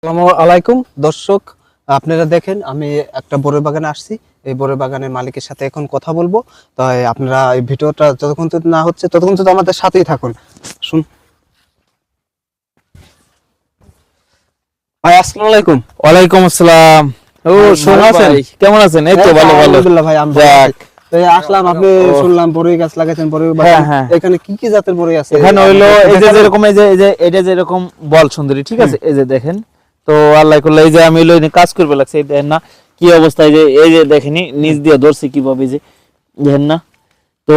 আসসালামু আলাইকুম দর্শক, আপনারা দেখেন আমি একটা বড়ই বাগানে আসছি। এই বড়ই বাগানের মালিকের সাথে এখন কথা বলবো। তাই আপনারা এই ভিডিওটা যতক্ষণ না হচ্ছে ততক্ষণ আমাদের সাথেই থাকুন। শুন ভাই, আসসালামু আলাইকুম। ওয়ালাইকুম আসসালাম। ও ভালো আছেন? কেমন আছেন? এই তো ভালো ভালো। আলহামদুলিল্লাহ ভাই, আমি ভালো আছি। তাই আসলাম, আপনি ও। শুনলাম বড়ই গাছ লাগাইছেন বড়ই হ্যাঁ বাগান। হ্যাঁ, এখানে কি কি জাতের বড়ই আছে? এখানে হইলো এই যে দেখাবেন? যেরকম এই যে এটা যেরকম বল সুন্দরী, ঠিক আছে, এই যে দেখেন তো আল্লাহ করলে এই যে আমি হইলো কাজ করবে লাগছে, এই দেখেন না কি অবস্থা, এই যে দেখেনি নিচ দিয়ে ধরছি কিভাবে, এই যে দেখেন না। তো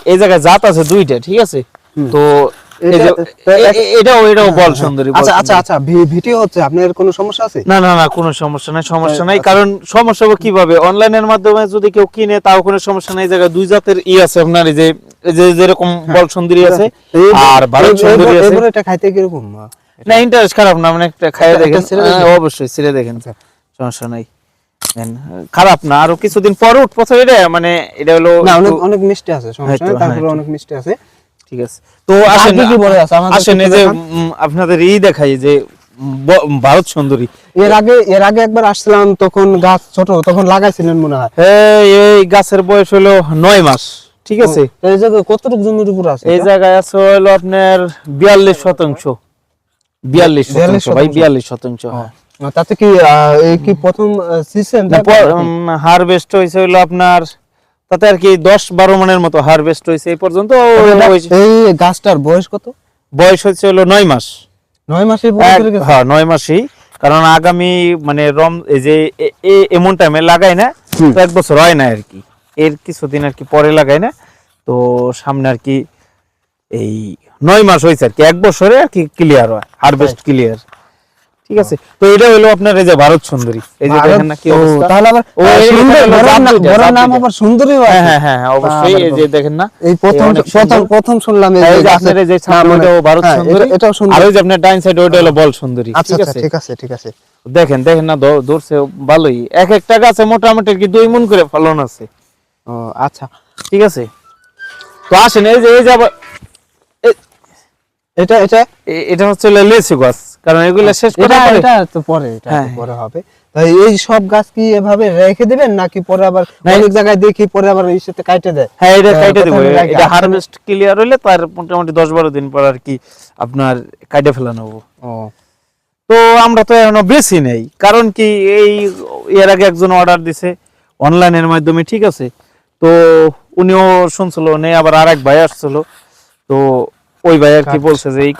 এই জায়গায় জাত আছে দুইটা, ঠিক আছে। তো এই যে এটাও বল সুন্দরী। আচ্ছা আচ্ছা আচ্ছা, ভিডিও হচ্ছে, আপনার কোনো সমস্যা আছে? না না না, কোনো সমস্যা নাই। কারণ সমস্যা হবে কিভাবে, অনলাইনের মাধ্যমে যদি কেউ কিনে তাও কোনো সমস্যা নাই। এই জায়গায় দুই জাতের আছে আপনার, এই যে যেরকম বল সুন্দরী আছে আর ভারত সুন্দরী আছে। এটা খাইতে কিরকম? না, ইন্টারেস্ট খারাপ না, মানে একটা খাইয়ে দেখেন, অবশ্যই ছিঁড়ে দেখেন, আচ্ছা। সমস্যা নাই। খারাপ না, আরো কিছুদিন পরে উঠবছর এটা, মানে এটা হলো না, অনেক অনেক মিষ্টি আছে, সমস্যা নেই, তারপরে অনেক মিষ্টি আছে। ঠিক আছে। তো আসেন কি বড় আছে আমাদের? আসেন এই যে আপনাদের দেখাই যে ভারত সুন্দরী। এর আগে একবার আসছিলাম, তখন গাছ ছোট, তখন লাগাইছিলেন মনে হয়। এই গাছের বয়স হলো 9 মাস, ঠিক আছে। এই জায়গায় কতটুকু জমির উপর আছে? এই জায়গায় আছে হলো আপনার 42%। 42% ভাই, 42%। তাতে কি এই কি প্রথম সিজন হারভেস্ট হইছে হলো আপনার, তাতে আর কি 10-12 মনের মতো হারভেস্ট হইছে এই পর্যন্ত। এই গাছটার বয়স কত? বয়স হচ্ছে হলো 9 মাস। 9 মাসে হ্যাঁ, 9 মাসই। কারণ আগামী মানে এই যে এমন টাইমে লাগাই না, তো 1 বছর হয় না আর কি, এর কিছুদিন আর কি পরে লাগাই না, তো সামনে আর কি এই 9 মাস হয়েছে আর কি, 1 বছরে আর কি ক্লিয়ার হয়, হারভেস্ট ক্লিয়ার, ঠিক আছে। তো এটা হলো আপনার এই যে ভারত সুন্দরী, এই যে দেখেন না কি অবস্থা। তাহলে আবার বড় নাম আবার সুন্দরী হয়। হ্যাঁ হ্যাঁ হ্যাঁ, অবশ্যই। এই যে দেখেন না, এই প্রথম শুনলাম এই যে যে আপনার এই যে সামনে ওটাও ভারত সুন্দরী, এটাও সুন্দরী। আর ওই যে আপনার ডাইন সাইড ওটা হলো বল সুন্দরী, ঠিক আছে। ঠিক আছে ঠিক আছে। দেখেন দেখেন না, ধরছে ভালোই, এক একটা গাছে মোটামুটি কি 2 মণ করে ফলন আছে। ও আচ্ছা, ঠিক আছে। তো আসেন এই যে আবার এটা এটা এটা হচ্ছে লেচু গাছ, কারণ এগুলো শেষ করার পরে এটা তো পরে, এটা পরে হবে। তাই এই সব গাছ কি এভাবে রেখে দিবেন, নাকি পরে আবার অনেক জায়গায় দেখি পরে আবার এই সাথে কাটে দেয়? হ্যাঁ, এটা কাটে দেব। এটা হারভেস্ট ক্লিয়ার হইলে তার মোটামুটি 10-12 দিন পর আর কি আপনার কাটে ফেলানো হবে। ও, তো আমরা তো এখনো বেশি নেই, কারণ কি এর আগে একজন অর্ডার দিছে অনলাইনের মাধ্যমে, ঠিক আছে। তো উনিও শুনছিল নেই, আবার আরেক ভাই আসছিল, তো ওই ভাই আর কি বলছে যে এই